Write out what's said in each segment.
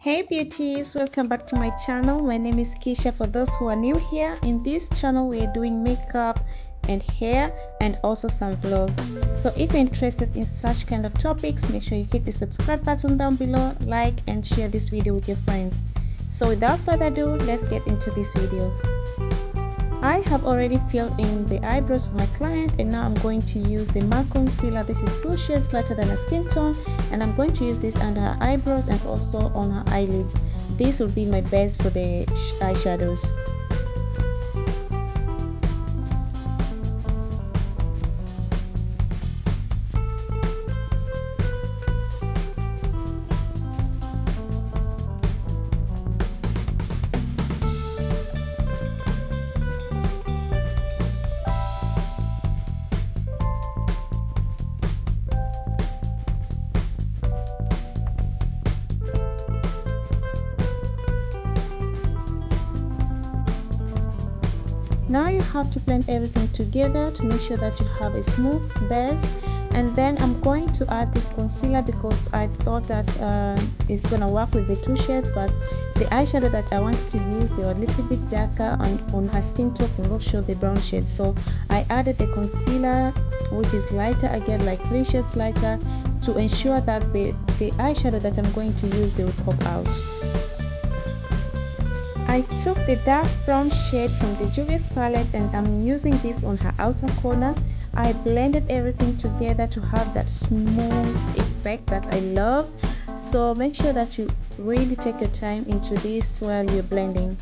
Hey beauties, welcome back to my channel. My name is Keisha. For those who are new here, in this channel we are doing makeup and hair and also some vlogs. So if you're interested in such kind of topics, make sure you hit the subscribe button down below, like and share this video with your friends. So without further ado, let's get into this video. I have already filled in the eyebrows of my client, and now I'm going to use the MAC concealer. This is 2 shades lighter than her skin tone, and I'm going to use this under her eyebrows and also on her eyelid. This will be my base for the eyeshadows. Now you have to blend everything together to make sure that you have a smooth base, and then I'm going to add this concealer because I thought that it's gonna work with the 2 shades, but the eyeshadow that I wanted to use, they were a little bit darker on her skin tone and not show the brown shade, so I added the concealer which is lighter, again like 3 shades lighter, to ensure that the eyeshadow that I'm going to use, they will pop out. I took the dark brown shade from the Juvia's palette and I'm using this on her outer corner. I blended everything together to have that smooth effect that I love. So make sure that you really take your time into this while you're blending.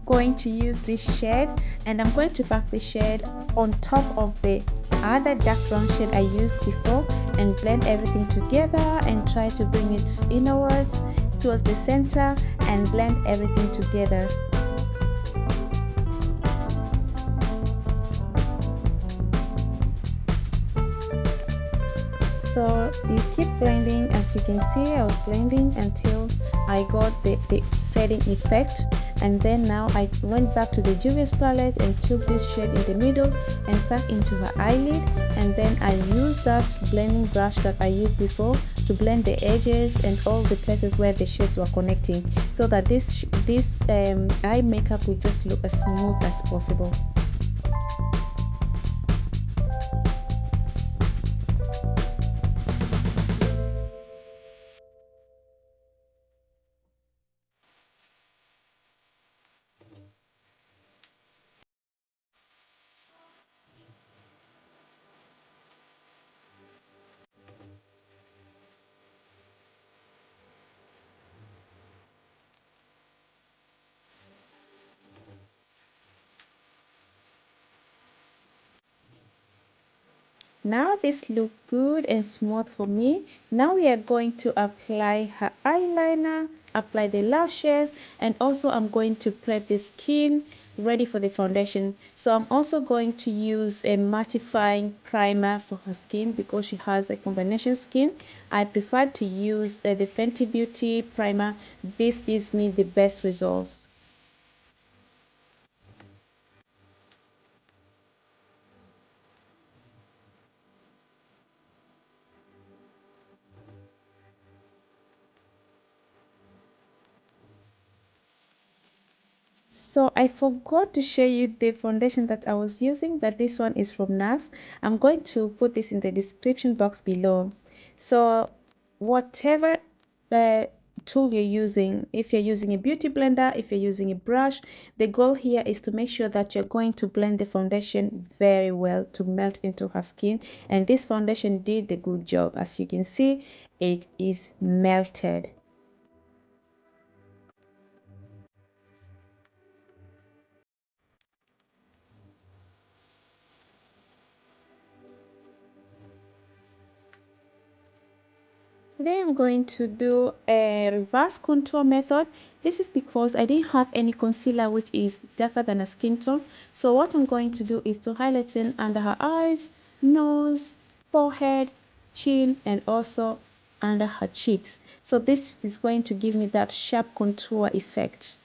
Going to use this shade, and I'm going to pack the shade on top of the other dark brown shade I used before and blend everything together and try to bring it inwards towards the center and blend everything together. So you keep blending. As you can see, I was blending until I got the fading effect, and then now I went back to the Juvia's palette and took this shade in the middle and back into her eyelid, and then I used that blending brush that I used before to blend the edges and all the places where the shades were connecting, so that this eye makeup will just look as smooth as possible. Now this look good and smooth for me. Now we are going to apply her eyeliner, apply the lashes, and also I'm going to prep the skin ready for the foundation. So I'm also going to use a mattifying primer for her skin because she has a combination skin. I prefer to use the Fenty Beauty primer. This gives me the best results. So I forgot to show you the foundation that I was using, but this one is from NARS. I'm going to put this in the description box below. So whatever tool you're using, if you're using a beauty blender, if you're using a brush, the goal here is to make sure that you're going to blend the foundation very well to melt into her skin, and this foundation did the good job. As you can see, it is melted. Today I'm going to do a reverse contour method. This is because I didn't have any concealer which is darker than a skin tone. So what I'm going to do is to highlight in under her eyes, nose, forehead, chin, and also under her cheeks. So this is going to give me that sharp contour effect.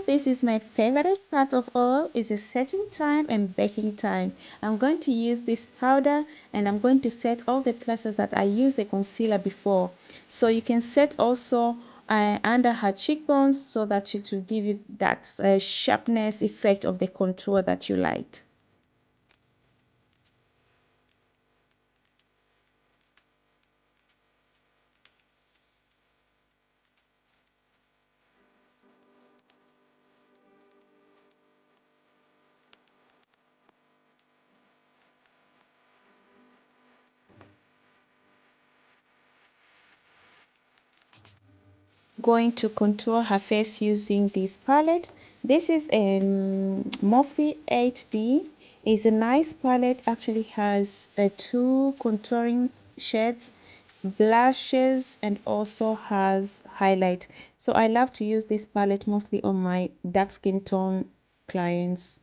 this is my favorite part of all, is the setting time and baking time. I'm going to use this powder and I'm going to set all the places that I used the concealer before. So you can set also under her cheekbones so that it will give you that sharpness effect of the contour that you like. Going to contour her face using this palette. This is a Morphe 8D. It's a nice palette, actually has two contouring shades, blushes, and also has highlight. So I love to use this palette mostly on my dark skin tone clients.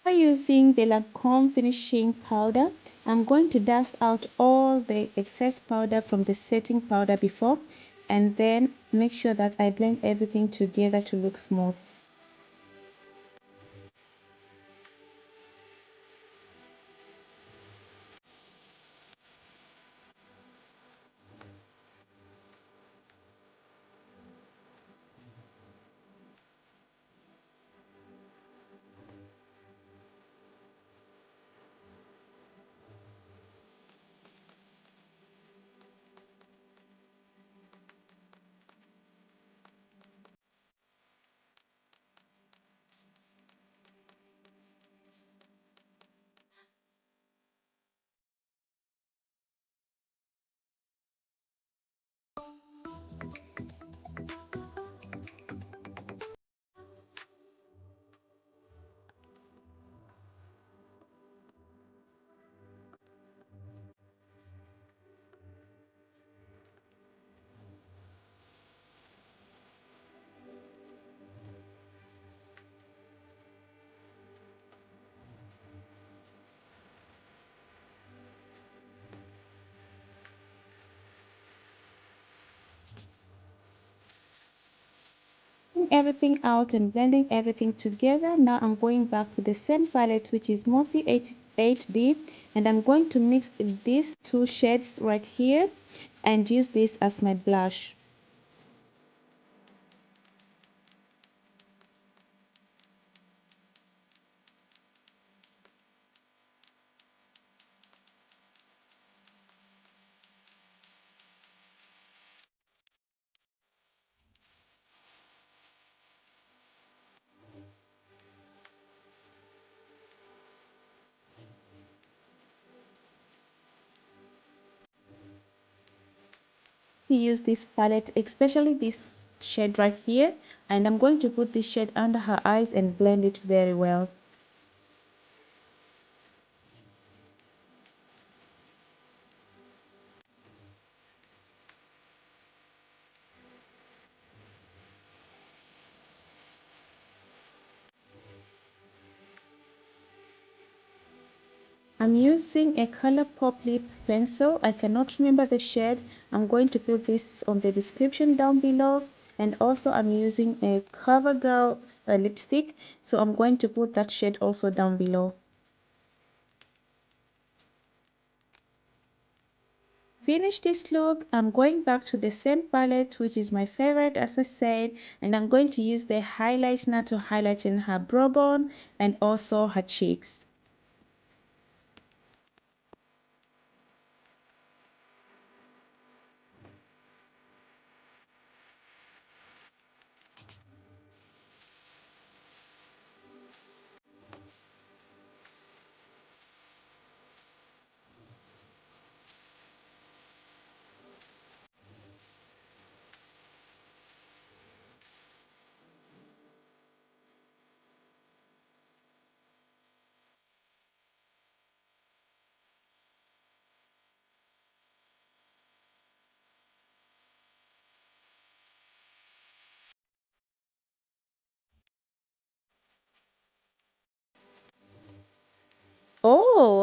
Using the Lancome finishing powder, I'm going to dust out all the excess powder from the setting powder before, and then make sure that I blend everything together to look smooth. Everything out and blending everything together. Now I'm going back to the same palette, which is Morphe 8D, and I'm going to mix these two shades right here and use this as my blush. Use this palette, especially this shade right here, and I'm going to put this shade under her eyes and blend it very well. I'm using a color pop lip pencil. I cannot remember the shade. I'm going to put this on the description down below. And also I'm using a CoverGirl lipstick, so I'm going to put that shade also down below. Finish this look, I'm going back to the same palette, which is my favorite as I said, and I'm going to use the highlighter to highlight in her brow bone and also her cheeks.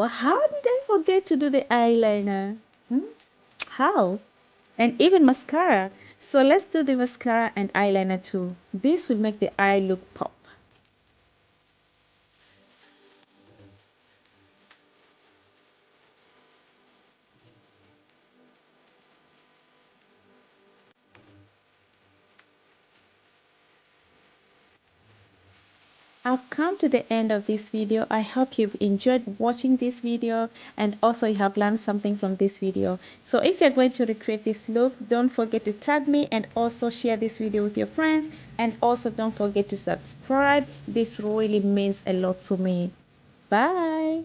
Wow, how did I forget to do the eyeliner? How? And even mascara. So let's do the mascara and eyeliner too. This will make the eye look pop. I've come to the end of this video. I hope you've enjoyed watching this video and also you have learned something from this video. So if you're going to recreate this look, don't forget to tag me and also share this video with your friends, and also don't forget to subscribe. This really means a lot to me. Bye.